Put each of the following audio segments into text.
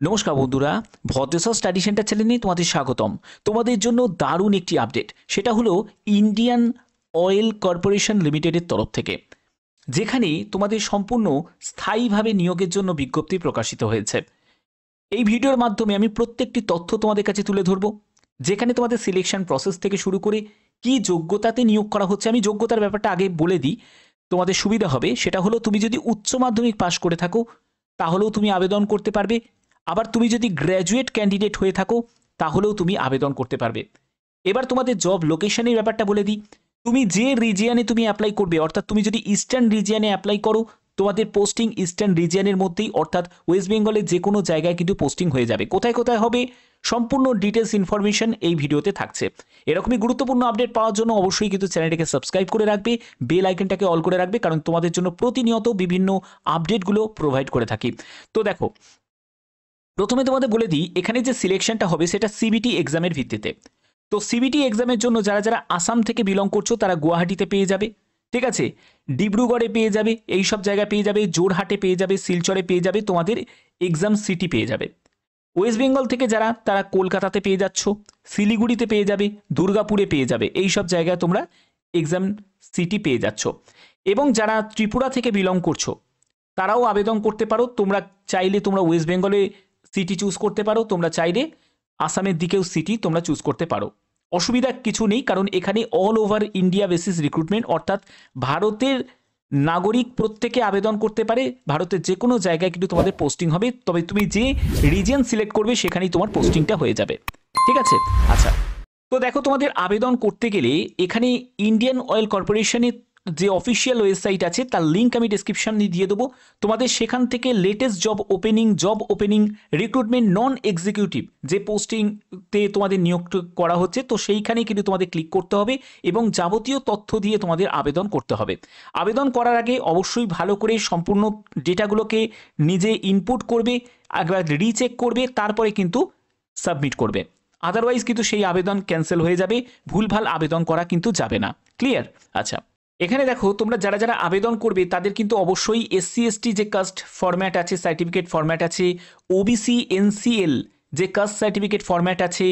নমস্কার বন্ধুরা, Bhadreswar study centre চ্যানেলে তোমাদের স্বাগতম। তোমাদের জন্য দারুণ একটি আপডেট, সেটা হলো ইন্ডিয়ান অয়েল কর্পোরেশন লিমিটেডের তরফ থেকে, যেখানে তোমাদের সম্পূর্ণ স্থায়ীভাবে নিয়োগের জন্য বিজ্ঞপ্তি প্রকাশিত হয়েছে। এই ভিডিওর মাধ্যমে আমি প্রত্যেকটি তথ্য তোমাদের কাছে তুলে ধরব, যেখানে তোমাদের সিলেকশন প্রসেস থেকে শুরু করে কি যোগ্যতাতে নিয়োগ করা হচ্ছে। আমি যোগ্যতার ব্যাপারটা আগে বলে দিই, তোমাদের সুবিধা হবে। সেটা হলো, তুমি যদি উচ্চ মাধ্যমিক পাশ করে থাকো তাহলেও তুমি আবেদন করতে পারবে, আবার তুমি যদি গ্র্যাজুয়েট ক্যান্ডিডেট হয়ে থাকো তাহলেও তুমি আবেদন করতে পারবে। এবার তোমাদের জব লোকেশনের ব্যাপারটা বলে দিই। তুমি যে রিজিয়নে তুমি অ্যাপ্লাই করবে, অর্থাৎ তুমি যদি ইস্টার্ন রিজিয়নে অ্যাপ্লাই করো, তোমাদের পোস্টিং ইস্টার্ন রিজিয়নের মধ্যেই, অর্থাৎ ওয়েস্ট বেঙ্গলের যে কোনো জায়গায় কিন্তু পোস্টিং হয়ে যাবে। কোথায় কোথায় হবে সম্পূর্ণ ডিটেলস ইনফরমেশন এই ভিডিওতে থাকছে। এরকমই গুরুত্বপূর্ণ আপডেট পাওয়ার জন্য অবশ্যই কিন্তু চ্যানেলটাকে সাবস্ক্রাইব করে রাখবে, বেল আইকনটাকে অল করে রাখবে, কারণ তোমাদের জন্য প্রতিনিয়ত বিভিন্ন আপডেটগুলো প্রোভাইড করে থাকি। তো দেখো, প্রথমে তোমাদের বলে দিই, এখানে যে সিলেকশনটা হবে সেটা সিবিটি এক্সামের ভিত্তিতে। তো সিবিটি এক্সামের জন্য যারা যারা আসাম থেকে বিলং করছো তারা গুয়াহাটিতে পেয়ে যাবে, ঠিক আছে, ডিব্রুগড়ে পেয়ে যাবে, এই সব জায়গায় পেয়ে যাবে, জোরহাটে পেয়ে যাবে, শিলচরে পেয়ে যাবে, তোমাদের এক্সাম সিটি পেয়ে যাবে। ওয়েস্ট বেঙ্গল থেকে যারা, তারা কলকাতাতে পেয়ে যাচ্ছ, শিলিগুড়িতে পেয়ে যাবে, দুর্গাপুরে পেয়ে যাবে, এই সব জায়গায় তোমরা এক্সাম সিটি পেয়ে যাচ্ছ। এবং যারা ত্রিপুরা থেকে বিলং করছো তারাও আবেদন করতে পারো। তোমরা চাইলে তোমরা ওয়েস্ট বেঙ্গলে সিটি চুজ করতে পারো, তোমরা চাইলে আসামের দিকেও সিটি তোমরা চুজ করতে পারো। অসুবিধা কিছু নেই, কারণ এখানে all over India basis recruitment, অর্থাৎ ভারতের নাগরিক প্রত্যেকে আবেদন করতে পারে। ভারতের যে কোনো জায়গায় কিন্তু তোমাদের পোস্টিং হবে, তবে তুমি যে রিজিয়ন সিলেক্ট করবে সেখানেই তোমার পোস্টিংটা হয়ে যাবে, ঠিক আছে। আচ্ছা, তো দেখো, তোমাদের আবেদন করতে গেলে এখানে ইন্ডিয়ান অয়েল কর্পোরেশনের যে অফিসিয়াল ওয়েবসাইট আছে তার লিঙ্ক আমি ডিসক্রিপশনে দিয়ে দেবো। তোমাদের সেখান থেকে লেটেস্ট জব ওপেনিং রিক্রুটমেন্ট নন এক্সিকিউটিভ যে পোস্টিংতে তোমাদের নিয়োগ করা হচ্ছে, তো সেইখানে কিন্তু তোমাদের ক্লিক করতে হবে এবং যাবতীয় তথ্য দিয়ে তোমাদের আবেদন করতে হবে। আবেদন করার আগে অবশ্যই ভালো করে সম্পূর্ণ ডেটাগুলোকে নিজে ইনপুট করবে, একবার রিচেক করবে, তারপরে কিন্তু সাবমিট করবে। আদারওয়াইজ কিন্তু সেই আবেদন ক্যান্সেল হয়ে যাবে, ভুলভাল আবেদন করা কিন্তু যাবে না। ক্লিয়ার? আচ্ছা, এখানে দেখো, তোমরা যারা যারা আবেদন করবে তাদের কিন্তু অবশ্যই এসসি এসটি যে কাস্ট ফরম্যাট আছে, সার্টিফিকেট ফরম্যাট আছে, ওবিসি এনসিএল যে কাস্ট সার্টিফিকেট ফরম্যাট আছে,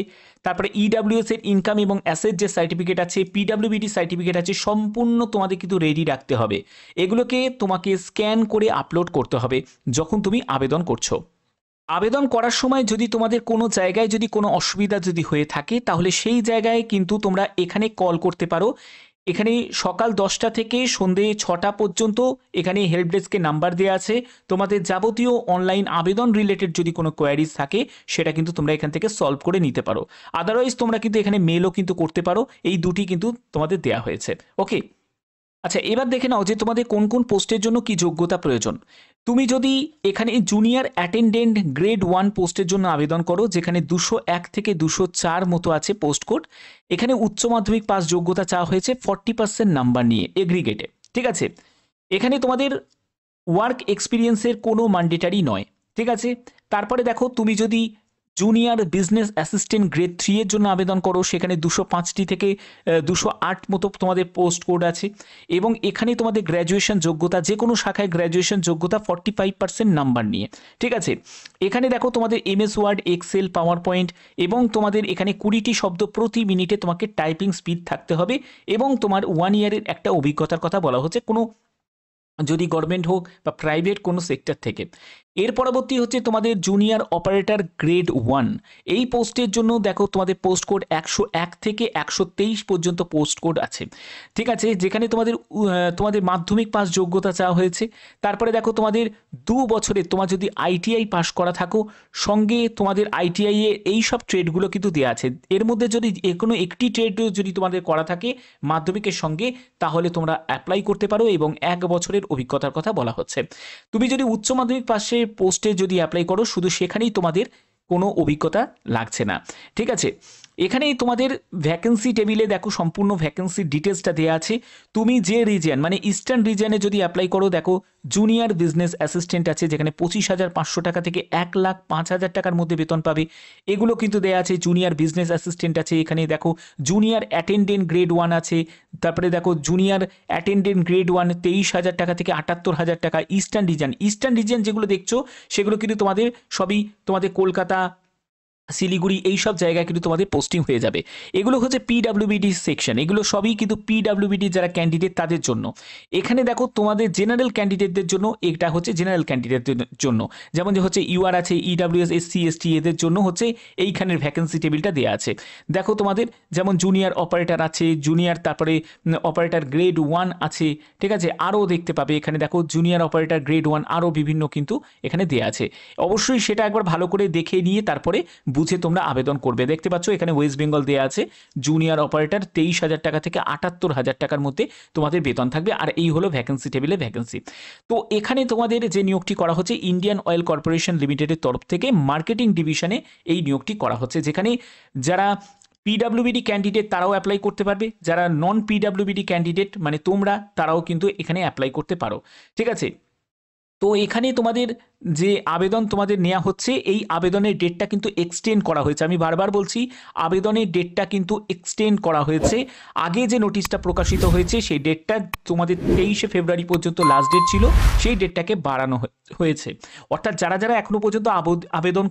তারপরে ইডাব্লিউএস এর ইনকাম এবং অ্যাসেট যে সার্টিফিকেট আছে, পিডাব্লিউবিডি সার্টিফিকেট আছে, সম্পূর্ণ তোমাদের কিন্তু রেডি রাখতে হবে। এগুলোকে তোমাকে স্ক্যান করে আপলোড করতে হবে যখন তুমি আবেদন করছো। আবেদন করার সময় যদি তোমাদের কোনো জায়গায় যদি কোনো অসুবিধা যদি হয়ে থাকে, তাহলে সেই জায়গায় কিন্তু তোমরা এখানে কল করতে পারো। এখানে সকাল 10টা থেকে সন্ধে 6টা পর্যন্ত এখানে হেল্প ডেস্কের নাম্বার দেওয়া আছে। তোমাদের যাবতীয় অনলাইন আবেদন রিলেটেড যদি কোনো কোয়ারিজ থাকে সেটা কিন্তু তোমরা এখান থেকে সলভ করে নিতে পারো। আদারওয়াইজ তোমরা কিন্তু এখানে মেলও কিন্তু করতে পারো, এই দুটি কিন্তু তোমাদের দেওয়া হয়েছে। ওকে, আচ্ছা, এবার দেখে নাও যে তোমাদের কোন কোন পোস্টের জন্য কি যোগ্যতা প্রয়োজন। তুমি যদি এখানে জুনিয়র অ্যাটেন্ডেন্ট গ্রেড 1 পোস্টের জন্য আবেদন করো, যেখানে 201 থেকে 204 মতো আছে পোস্ট কোড, এখানে উচ্চ মাধ্যমিক পাস যোগ্যতা চাওয়া হয়েছে 40% নাম্বার নিয়ে এগ্রিগেটে, ঠিক আছে। এখানে তোমাদের ওয়ার্ক এক্সপিরিয়েন্সের কোনো ম্যান্ডেটারি নয়, ঠিক আছে। তারপরে দেখো, তুমি যদি জুনিয়র বিজনেস অ্যাসিস্ট্যান্ট গ্রেড 3 এর জন্য আবেদন করো, সেখানে 205টি থেকে 208 মতো তোমাদের পোস্ট কোড আছে। এবং এখানে তোমাদের গ্র্যাজুয়েশন যোগ্যতা, যে কোনো শাখায় গ্র্যাজুয়েশন যোগ্যতা 45% নাম্বার নিয়ে, ঠিক আছে। এখানে দেখো, তোমাদের MS Word, Excel, PowerPoint, এবং তোমাদের এখানে 20টি শব্দ প্রতি মিনিটে তোমাকে টাইপিং স্পিড থাকতে হবে, এবং তোমার 1 ইয়ারের একটা অভিজ্ঞতার কথা বলা হচ্ছে, কোনো যদি গভর্নমেন্ট হোক বা প্রাইভেট কোনো সেক্টর থেকে। এর পরবর্তী হচ্ছে তোমাদের জুনিয়র অপারেটর গ্রেড 1, এই পোস্টের জন্য দেখো তোমাদের পোস্ট কোড 101 থেকে 123 পর্যন্ত পোস্ট কোড আছে, ঠিক আছে, যেখানে তোমাদের মাধ্যমিক পাস যোগ্যতা চাওয়া হয়েছে। তারপরে দেখো, তোমাদের 2 বছরের তোমার যদি আইটিআই পাস করা থাকো, সঙ্গে তোমাদের আইটিআই এ এই সব ট্রেডগুলো কিন্তু দেওয়া আছে। এর মধ্যে যদি কোনো একটি ট্রেড যদি তোমাদের করা থাকে মাধ্যমিকের সঙ্গে, তাহলে তোমরা অ্যাপ্লাই করতে পারো, এবং 1 বছরের অভিজ্ঞতার কথা বলা হচ্ছে। তুমি যদি উচ্চ মাধ্যমিক পাশে পোস্টে যদি অ্যাপ্লাই করো, শুধু সেখানেই তোমাদের কোনো অভিজ্ঞতা লাগছে না, ঠিক আছে। এখানে তোমাদের ভ্যাকেন্সি টেবিলে দেখো সম্পূর্ণ ভ্যাকেন্সি ডিটেলসটা দেওয়া আছে। তুমি যে রিজিয়ন মানে ইস্টার্ন রিজিয়নে যদি অ্যাপ্লাই করো, দেখো জুনিয়র বিজনেস অ্যাসিস্ট্যান্ট আছে যেখানে 25,500 টাকা থেকে 1,05,000 টাকার মধ্যে বেতন পাবে, এগুলো কিন্তু দেওয়া আছে। জুনিয়র বিজনেস অ্যাসিস্ট্যান্ট আছে, এখানে দেখো জুনিয়র অ্যাটেন্ডেন্ট গ্রেড 1 আছে, তারপরে দেখো জুনিয়র অ্যাটেন্ডেন্ট গ্রেড 1 23,000 টাকা থেকে 78,000 টাকা। ইস্টার্ন রিজিয়ন যেগুলো দেখছো সেগুলো কিন্তু তোমাদের সবই তোমাদের কলকাতা, শিলিগুড়ি এই সব জায়গায় কিন্তু তোমাদের পোস্টিং হয়ে যাবে। এগুলো হচ্ছে পিডাব্লিউবিডি সেকশন, এগুলো সবই কিন্তু পিডাব্লিউবিডি যারা ক্যান্ডিডেট তাদের জন্য। এখানে দেখো তোমাদের জেনারেল ক্যান্ডিডেটদের জন্য, এটা হচ্ছে জেনারেল ক্যান্ডিডেটদের জন্য, যেমন যে হচ্ছে ইউআর আছে, ইডাব্লিউএস, এসসি, এসটি এদের জন্য হচ্ছে এইখানের ভ্যাকেন্সি টেবিলটা দেওয়া আছে। দেখো তোমাদের যেমন জুনিয়র অপারেটর আছে, জুনিয়র তারপরে অপারেটর গ্রেড 1 আছে, ঠিক আছে, আরও দেখতে পাবে এখানে দেখো জুনিয়র অপারেটর গ্রেড 1 আরও বিভিন্ন কিন্তু এখানে দেওয়া আছে। অবশ্যই সেটা একবার ভালো করে দেখে নিয়ে তারপরে বুঝে তোমরা আবেদন করবে। দেখতে পাচ্ছ এখানে ওয়েস্ট বেঙ্গল দেওয়া আছে, জুনিয়র অপারেটর 23,000 টাকা থেকে 78,000 টাকার মধ্যে তোমাদের বেতন থাকবে। আর এই হলো ভ্যাকেন্সি টেবিলে ভ্যাকেন্সি। তো এখানে তোমাদের যে নিয়োগটি করা হচ্ছে ইন্ডিয়ান অয়েল কর্পোরেশন লিমিটেডের তরফ থেকে মার্কেটিং ডিভিশনে এই নিয়োগটি করা হচ্ছে, যেখানে যারা পিডাব্লিউবিডি ক্যান্ডিডেট তারাও অ্যাপ্লাই করতে পারবে, যারা নন পিডাব্লিউবিডি ক্যান্ডিডেট মানে তোমরা তারাও কিন্তু এখানে অ্যাপ্লাই করতে পারো, ঠিক আছে। তো এখানে তোমাদের যে আবেদন তোমাদের নেওয়া হচ্ছে, এই আবেদনের ডেটটা কিন্তু এক্সটেন্ড করা হয়েছে। আমি বারবার বলছি আবেদনের ডেটটা কিন্তু এক্সটেন্ড করা হয়েছে। আগে যে নোটিশটা প্রকাশিত হয়েছে সেই ডেটটা তোমাদের 23শে ফেব্রুয়ারি পর্যন্ত লাস্ট ডেট ছিল, সেই ডেটটাকে বাড়ানো হয়েছে। অর্থাৎ যারা যারা এখনো পর্যন্ত আবেদন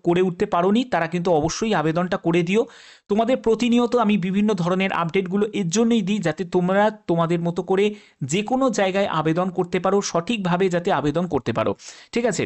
করে উঠতে পারোনি তারা কিন্তু অবশ্যই আবেদনটা করে দিও। তোমাদের প্রতিনিয়ত আমি বিভিন্ন ধরনের আপডেটগুলো এর জন্যই দিই যাতে তোমরা তোমাদের মতো করে যে কোনো জায়গায় আবেদন করতে পারো, সঠিকভাবে যাতে আবেদন করতে পারো, ঠিক আছে।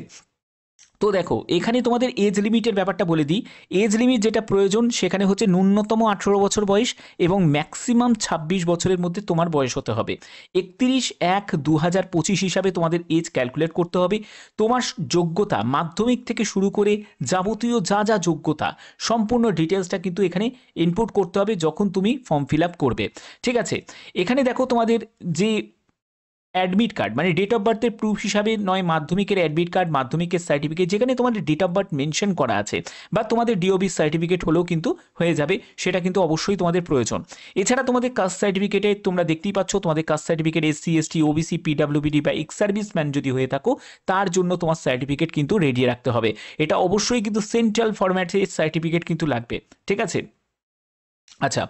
তো দেখো এখানে তোমাদের এজ লিমিটের ব্যাপারটা বলে দিই। এজ লিমিট যেটা প্রয়োজন সেখানে হচ্ছে ন্যূনতম 18 বছর বয়স এবং ম্যাক্সিমাম 26 বছরের মধ্যে তোমার বয়স হতে হবে। 31/1/2025 হিসাবে তোমাদের এজ ক্যালকুলেট করতে হবে। তোমার যোগ্যতা মাধ্যমিক থেকে শুরু করে যাবতীয় যা যা যোগ্যতা সম্পূর্ণ ডিটেলসটা কিন্তু এখানে ইনপুট করতে হবে যখন তুমি ফর্ম ফিল আপ করবে, ঠিক আছে। এখানে দেখো তোমাদের যে অ্যাডমিট কার্ড মানে ডেট অফ বার্থের প্রুফ হিসাবে নয় মাধ্যমিকের অ্যাডমিট কার্ড, মাধ্যমিকের সার্টিফিকেট যেখানে তোমাদের ডেট অফ বার্থ মেনশন করা আছে, বা তোমাদের ডিওবি সার্টিফিকেট হলেও কিন্তু হয়ে যাবে, সেটা কিন্তু অবশ্যই তোমাদের প্রয়োজন। এছাড়া তোমাদের কাস্ট সার্টিফিকেটে তোমরা দেখতেই পাচ্ছ তোমাদের caste certificate SC, ST, OBC, PWBD বা এক্স সার্ভিসম্যান যদি হয়ে থাকো তার জন্য তোমার সার্টিফিকেট কিন্তু রেডি রাখতে হবে। এটা অবশ্যই কিন্তু সেন্ট্রাল ফরম্যাটে সার্টিফিকেট কিন্তু লাগবে, ঠিক আছে। আচ্ছা,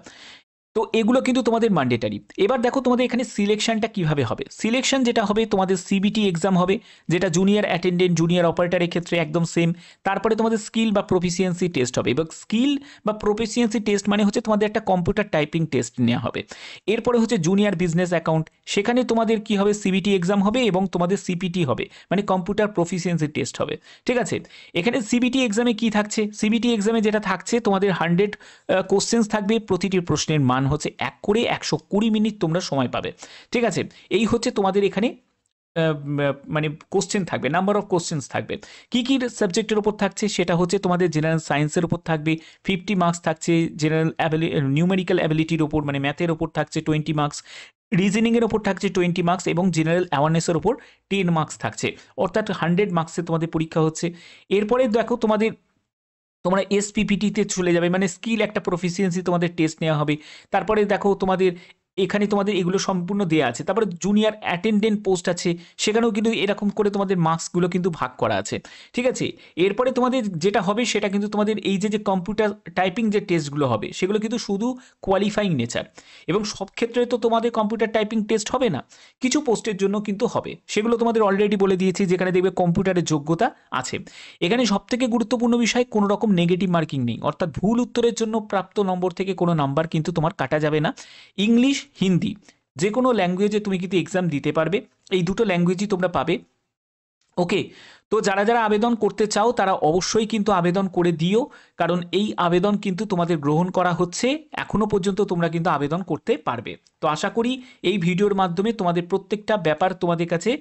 তো এগুলো কিন্তু তোমাদের ম্যান্ডেটারি। এবার দেখো তোমাদের এখানে সিলেকশনটা কিভাবে হবে। সিলেকশন যেটা হবে তোমাদের সিবিটি এক্সাম হবে, যেটা জুনিয়র অ্যাটেন্ডেন্ট, জুনিয়র অপারেটরের ক্ষেত্রে একদম সেম। তারপরে তোমাদের স্কিল বা প্রফিসিয়েন্সি টেস্ট হবে, এবং স্কিল বা প্রফিসিয়েন্সি টেস্ট মানে হচ্ছে তোমাদের একটা কম্পিউটার টাইপিং টেস্ট নেওয়া হবে। এরপরে হচ্ছে জুনিয়র বিজনেস অ্যাকাউন্ট, সেখানে তোমাদের কি হবে সিবিটি এক্সাম হবে এবং তোমাদের সিপিটি হবে মানে কম্পিউটার প্রফিসিয়েন্সি টেস্ট হবে, ঠিক আছে। এখানে সিবিটি এক্সামে কি থাকছে, সিবিটি এক্সামে যেটা থাকছে তোমাদের 100 কোশ্চেন্স থাকবে, প্রতিটি প্রশ্নের মান হচ্ছে 1 করে 120 মিনিট তোমরা সময় পাবে, ঠিক আছে। এই হচ্ছে তোমাদের এখানে মানে কোশ্চেন থাকবে, নাম্বার অফ কোশ্চেন্স থাকবে। কি কি সাবজেক্টের উপর থাকছে সেটা হচ্ছে তোমাদের জেনারেল সায়েন্সের উপর থাকবে 50 মার্কস থাকছে, জেনারেল নিউমেরিক্যাল অ্যাবিলিটির উপর মানে ম্যাথের উপর থাকছে 20 মার্কস, রিজনিংয়ের ওপর থাকছে 20 মার্কস এবং জেনারেল অ্যাওয়ারনেসের ওপর 10 মার্কস থাকছে, অর্থাৎ 100 মার্কসে তোমাদের পরীক্ষা হচ্ছে। এরপরে দেখো তোমরা এসপিপিটিতে চলে যাবে মানে স্কিল একটা প্রফিসিয়েন্সি তোমাদের টেস্ট নেওয়া হবে। তারপরে দেখো তোমাদের এখানে তোমাদের এগুলো সম্পূর্ণ দেওয়া আছে। তারপরে জুনিয়র অ্যাটেন্ডেন্ট পোস্ট আছে, সেখানেও কিন্তু এরকম করে তোমাদের মার্কসগুলো কিন্তু ভাগ করা আছে, ঠিক আছে। এরপরে তোমাদের যেটা হবে সেটা কিন্তু তোমাদের এই যে কম্পিউটার টাইপিং যে টেস্টগুলো হবে সেগুলো কিন্তু শুধু কোয়ালিফাইং নেচার, এবং সব ক্ষেত্রে তো তোমাদের কম্পিউটার টাইপিং টেস্ট হবে না, কিছু পোস্টের জন্য কিন্তু হবে। সেগুলো তোমাদের অলরেডি বলে দিয়েছি, যেখানে দেখবে কম্পিউটারের যোগ্যতা আছে। এখানে সবথেকে গুরুত্বপূর্ণ বিষয় কোনো রকম নেগেটিভ মার্কিং নেই, অর্থাৎ ভুল উত্তরের জন্য প্রাপ্ত নম্বর থেকে কোনো নাম্বার কিন্তু তোমার কাটা যাবে না। ইংলিশ, হিন্দি যে কোনো ল্যাঙ্গুয়েজে তুমি কিন্তু এক্সাম দিতে পারবে, এই দুটো ল্যাঙ্গুয়েজই তোমরা পাবে, ওকে। তো যারা যারা আবেদন করতে চাও তারা অবশ্যই কিন্তু আবেদন করে দিও, কারণ এই আবেদন কিন্তু তোমাদের গ্রহণ করা হচ্ছে, এখনো পর্যন্ত তোমরা কিন্তু আবেদন করতে পারবে। তো আশা করি এই ভিডিওর মাধ্যমে তোমাদের প্রত্যেকটা ব্যাপার তোমাদের কাছে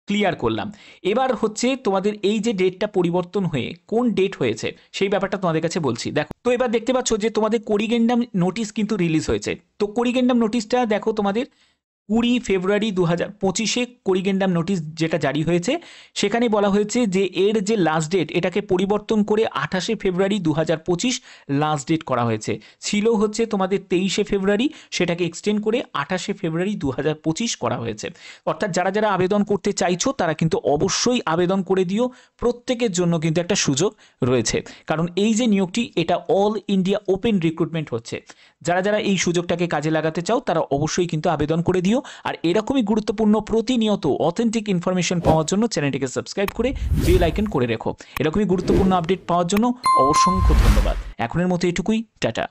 ক্লিয়ার করলাম। এবার হচ্ছে তোমাদের এই যে ডেটটা পরিবর্তন হয়ে কোন ডেট হয়েছে সেই ব্যাপারটা তোমাদের কাছে বলছি। দেখো, তো এবার দেখতে পাচ্ছ যে তোমাদের করিগেন্ডাম নোটিশ কিন্তু রিলিজ হয়েছে। তো করিগেন্ডাম নোটিশটা দেখো তোমাদের 20 ফেব্রুয়ারি 2025-এ করিগেন্ডাম নোটিশ যেটা জারি হয়েছে, সেখানে বলা হয়েছে যে এর যে লাস্ট ডেট এটাকে পরিবর্তন করে 28শে ফেব্রুয়ারি 2025 লাস্ট ডেট করা হয়েছে। ছিল হচ্ছে তোমাদের 23শে ফেব্রুয়ারি, সেটাকে এক্সটেন্ড করে 28শে ফেব্রুয়ারি 2025 করা হয়েছে। অর্থাৎ যারা যারা আবেদন করতে চাইছো তারা কিন্তু অবশ্যই আবেদন করে দিও, প্রত্যেকের জন্য কিন্তু একটা সুযোগ রয়েছে। কারণ এই যে নিয়োগটি এটা অল ইন্ডিয়া ওপেন রিক্রুটমেন্ট হচ্ছে। যারা যারা এই সুযোগটাকে কাজে লাগাতে চাও তারা অবশ্যই কিন্তু আবেদন করে দিও। আর এরকমই গুরুত্বপূর্ণ প্রতিনিয়ত অথেন্টিক ইনফরমেশন পাওয়ার জন্য চ্যানেলটিকে সাবস্ক্রাইব করে বেল আইকন করে রেখো। এরকমই গুরুত্বপূর্ণ আপডেট পাওয়ার জন্য অসংখ্য ধন্যবাদ। এখনের মতো এটুকুই, টাটা।